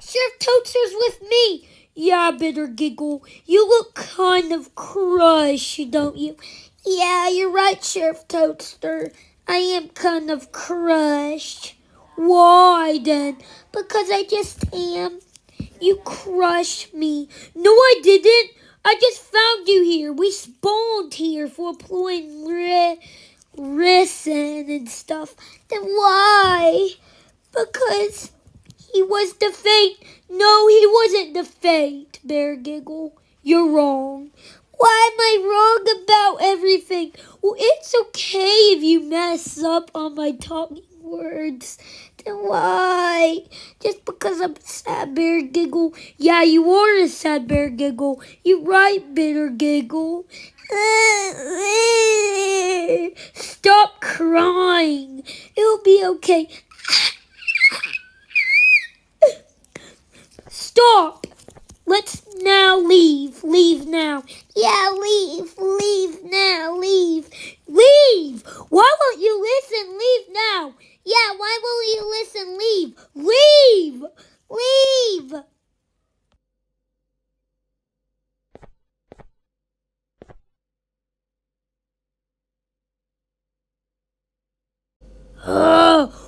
Sheriff Toadster's with me. Yeah, Bitter Giggle. You look kind of crushed, don't you? Yeah, you're right, Sheriff Toadster. I am kind of crushed. Why then? Because I just am. You crushed me. No, I didn't. I just found you here. We spawned here for employing Risen and stuff. Then why? Because he was the Fate. No, he wasn't the Fate, Bear Giggle. You're wrong. Why am I wrong about everything? Well, it's okay if you mess up on my talking words. Then why? Just because I'm sad, Bear Giggle. Yeah, you are a sad Bear Giggle. You're right, Bitter Giggle. Stop crying. It'll be okay. Stop! Let's now leave. Leave now. Yeah, leave. Leave now. Leave. Leave! Why won't you listen? Leave now. Yeah, why won't you listen? Leave. Leave! Leave!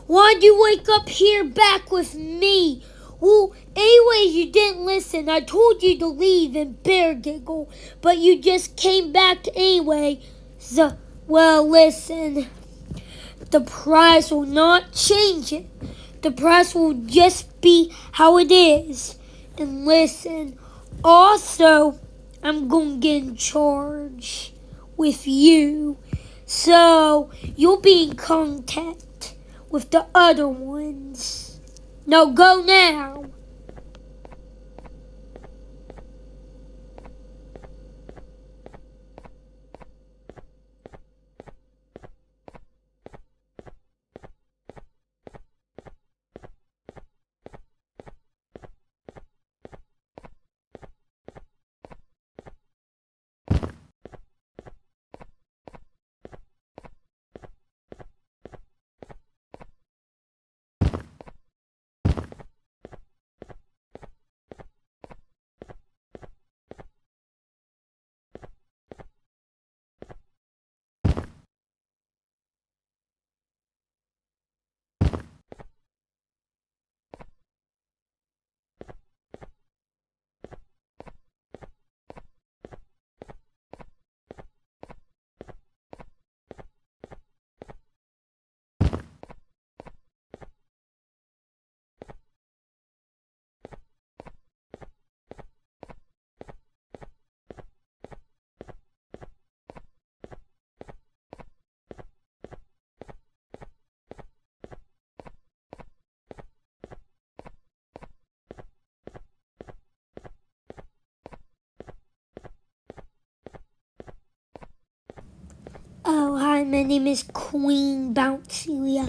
Why'd you wake up here back with me? Well, anyway, you didn't listen. I told you to leave and Bear Giggle, but you just came back anyway. So, well, listen. The price will not change it. The price will just be how it is. And listen, also, I'm going to get in charge with you. So, you'll be in contact with the other ones. Now go now. Oh, hi, my name is Queen Celia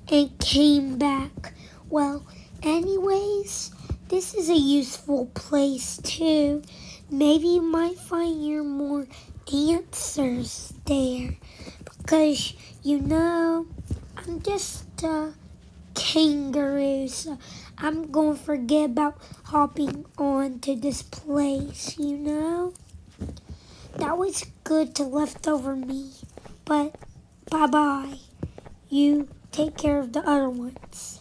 and came back. Well, anyways, this is a useful place too. Maybe you might find your more answers there. Because, I'm just a kangaroo, so I'm going to forget about hopping on to this place. That was good to leftover me. But bye-bye. You take care of the other ones.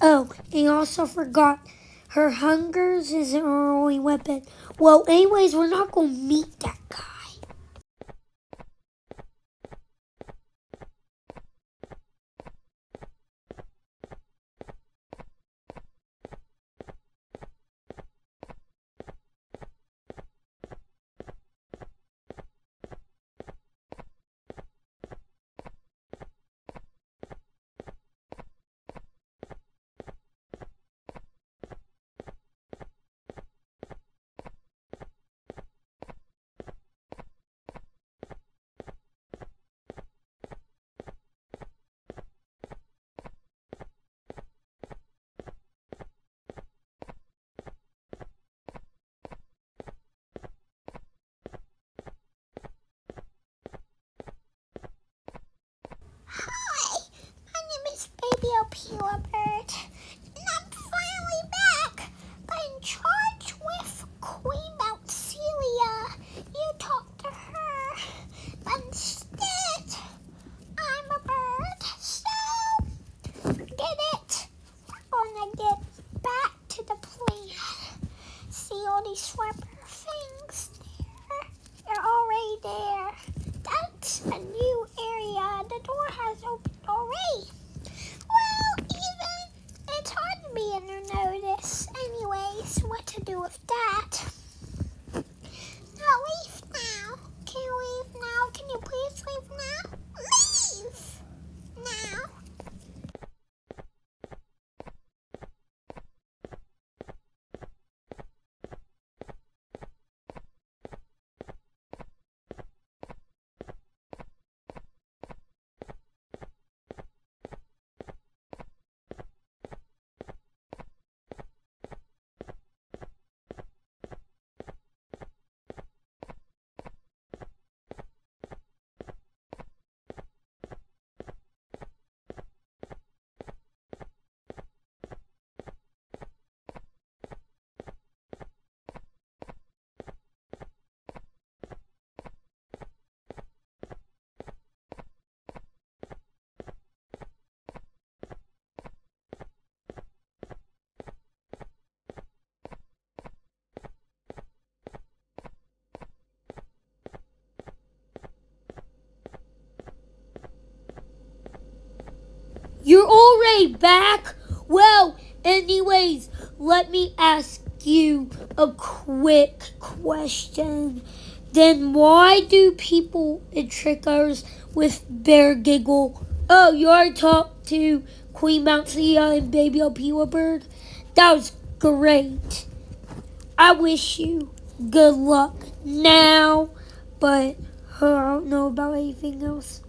Oh, and I also forgot, her hungers isn't her only weapon. Well, anyways, we're not going to meet that guy. already back? Well, anyways, let me ask you a quick question. Then why do people trick others with bear giggle? Oh, you already talked to Queen Bouncia and Baby Opila Bird? That was great. I wish you good luck now, but I don't know about anything else.